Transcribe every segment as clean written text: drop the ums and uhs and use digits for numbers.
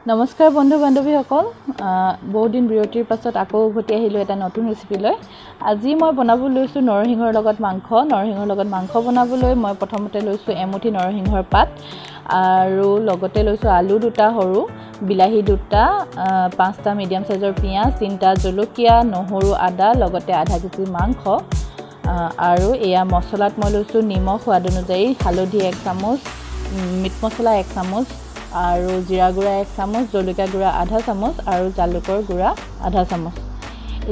নমস্কাৰ বন্ধু বান্ধৱীসকল বহুত দিন বিৰতিৰ পাছত আকৌ উভতি আহিলোঁ এটা নতুন ৰেচিপি লৈ আজি মই বনাব লৈছোঁ নৰসিংহৰ লগত মাংস বনাবলৈ মই প্ৰথমতে লৈছোঁ এমুঠি নৰসিংহৰ পাত আৰু লগতে লৈছোঁ আলু দুটা সৰু বিলাহী দুটা পাঁচটা মিডিয়াম সাইজৰ পিয়াজ তিনটা জলকীয়া নহৰু আদা লগতে আধা কেজি মাংস আৰু এয়া মছলাত মই লৈছোঁ নিমখ সোৱাদ অনুযায়ী হালধি 1 চামুচ মিট মছলা 1 চামুচ আৰু জিৰা গুড়া 1 চামুচ জলকীয়া গুড়া আধা চামুচ আৰু জালুকৰ গুড়া আধা চামুচ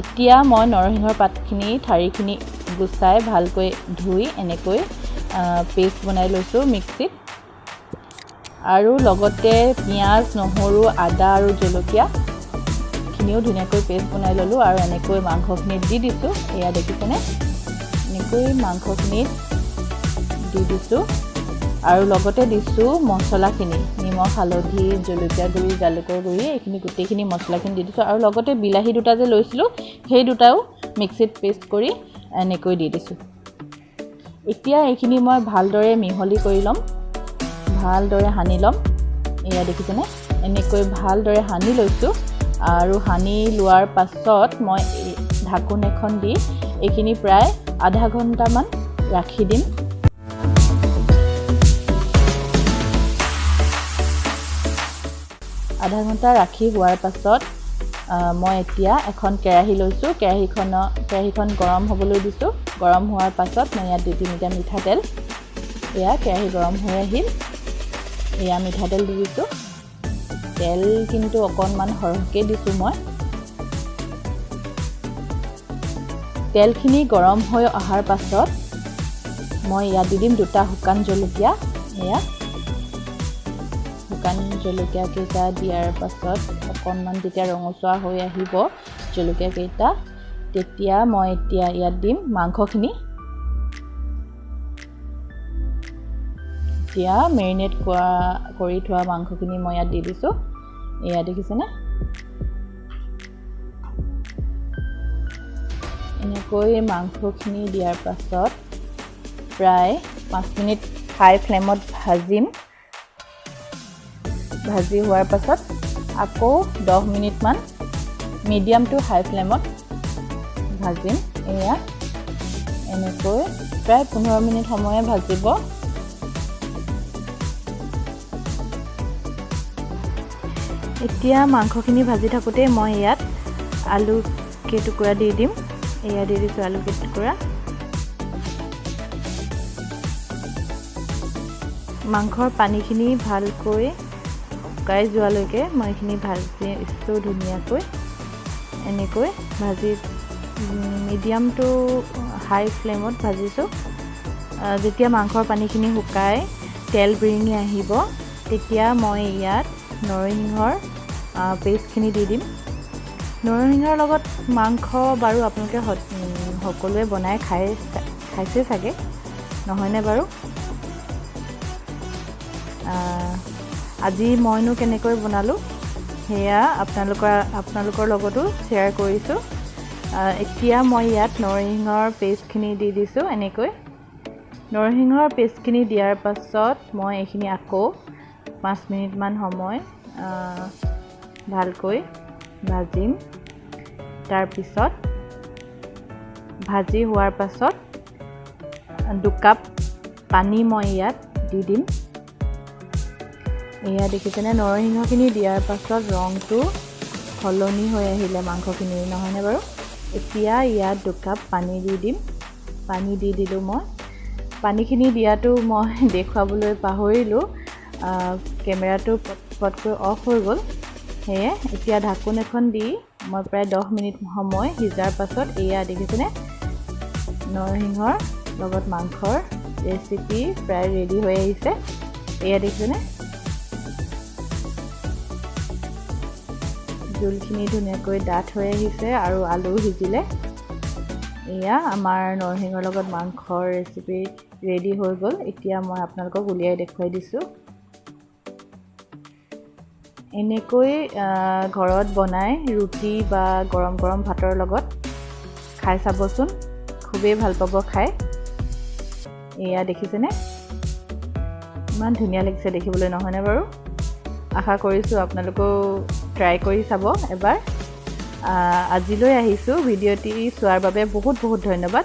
এতিয়া মই নৰসিংহৰ পাতখিনি ঠাৰিখিনি গুচাই ভালকৈ ধুই এনেকৈ পেষ্ট বনাই লৈছোঁ মিক্সিত আৰু লগতে পিয়াজ নহৰু আদা আৰু জলকীয়া খিনিও ধুনীয়াকৈ পেষ্ট বনাই ললোঁ আৰু এনেকৈ মাংসখিনি দি দিছোঁ এয়া দেখিছেনে এনেকৈ মাংসখিনি দি দিছোঁ আৰু লগতে দিছোঁ মছলাখিনি নিমখ হালধি জলকীয়া গুড়ি জালুকৰ গুড়ি এইখিনি গোটেইখিনি মছলাখিনি দি দিছোঁ আৰু লগতে বিলাহী দুটা যে লৈছিলোঁ সেই দুটাও মিক্সিত পেষ্ট কৰি এনেকৈ দি দিছোঁ এতিয়া এইখিনি মই ভালদৰে মিহলি কৰি ল'ম ভালদৰে সানি ল'ম এয়া দেখিছেনে এনেকৈ ভালদৰে সানি লৈছোঁ আৰু সানি লোৱাৰ পাছত মই ঢাকোন এখন দি এইখিনি প্ৰায় আধা ঘণ্টামান ৰাখি দিম আধা ঘণ্টা ৰাখি হোৱাৰ পাছত মই এতিয়া এখন কেৰাহী লৈছোঁ কেৰাহীখন গৰম হ'বলৈ দিছোঁ গৰম হোৱাৰ পাছত মই ইয়াত 2 তিনিটা মিঠাতেল এয়া কেৰাহী গৰম হৈ আহিল এয়া মিঠাতেল দি দিছোঁ তেল কিন্তু অকণমান সৰহকৈ দিছোঁ মই তেলখিনি গৰম হৈ অহাৰ পাছত মই ইয়াত দি দিম 2টা শুকান জলকীয়া এয়া শুকান জলকীয়া কেইটা দিয়াৰ পাছত অকণমান যেতিয়া ৰঙচুৱা হৈ আহিব জলকীয়া কেইটা তেতিয়া মই এতিয়া ইয়াত দিম মাংসখিনি এতিয়া মেৰিনেট কৰি থোৱা মাংসখিনি মই ইয়াত দি দিছোঁ এয়া দেখিছেনে এনেকৈ মাংসখিনি দিয়াৰ পাছত প্ৰায় 5 মিনিট হাই ফ্লেমত ভাজি হোৱাৰ পাছত আকৌ 10 মিনিটমান মিডিয়াম টু হাই ফ্লেমত ভাজিম এয়া এনেকৈ প্ৰায় 15 মিনিট সময়ে ভাজিব এতিয়া মাংসখিনি ভাজি থাকোঁতে মই ইয়াত আলু কেইটুকুৰা দি দিম এয়া দি দিছোঁ আলু কেইটুকুৰা মাংসৰ পানীখিনি ভালকৈ শুকাই যোৱালৈকে মই এইখিনি ভাজিছোঁ ধুনীয়াকৈ এনেকৈ ভাজি মিডিয়াম টু হাই ফ্লেমত ভাজিছোঁ যেতিয়া মাংসৰ পানীখিনি শুকাই তেল বিৰিঙি আহিব তেতিয়া মই ইয়াত নৰসিংহৰ পেষ্টখিনি দি দিম নৰসিংহৰ লগত মাংস বাৰু আপোনালোকে সকলোৱে বনাই খাইছে চাগে নহয়নে বাৰু আজি মইনো কেনেকৈ বনালোঁ সেয়া আপোনালোকৰ লগতো শ্বেয়াৰ কৰিছোঁ এতিয়া মই ইয়াত নৰসিংহৰ পেষ্টখিনি দি দিছোঁ এনেকৈ নৰসিংহৰ পেষ্টখিনি দিয়াৰ পাছত মই এইখিনি আকৌ 5 মিনিটমান সময় ভালকৈ ভাজিম তাৰপিছত ভাজি হোৱাৰ পাছত 2 কাপ পানী মই ইয়াত দি দিম এয়া দেখিছেনে নৰসিংহখিনি দিয়াৰ পাছত ৰংটো সলনি হৈ আহিলে মাংসখিনি নহয়নে বাৰু এতিয়া ইয়াত 2 কাপ পানী দি দিম পানী দি দিলোঁ মই পানীখিনি দিয়াটো মই দেখুৱাবলৈ পাহৰিলোঁ কেমেৰাটো পটকৈ অফ হৈ গ'ল সেয়ে এতিয়া ঢাকোন এখন দি মই প্ৰায় 10 মিনিট সময় সিজাৰ পাছত এয়া দেখিছেনে নৰসিংহৰ লগত মাংসৰ ৰেচিপি প্ৰায় ৰেডি হৈ আহিছে এয়া দেখিছেনে জোলখিনি ধুনীয়াকৈ ডাঠ হৈ আহিছে আৰু আলু সিজিলে এয়া আমাৰ নৰসিংহৰ লগত মাংসৰ ৰেচিপি ৰেডি হৈ গ'ল এতিয়া মই আপোনালোকক উলিয়াই দেখুৱাই দিছোঁ এনেকৈ ঘৰত বনাই ৰুটি বা গৰম গৰম ভাতৰ লগত খাই চাবচোন খুবেই ভাল পাব খাই এয়া দেখিছেনে ইমান ধুনীয়া লাগিছে দেখিবলৈ নহয়নে বাৰু আশা কৰিছোঁ আপোনালোকেও ট্ৰাই কৰি চাব এবাৰ আজিলৈ আহিছোঁ ভিডিঅ'টি চোৱাৰ বাবে বহুত বহুত ধন্যবাদ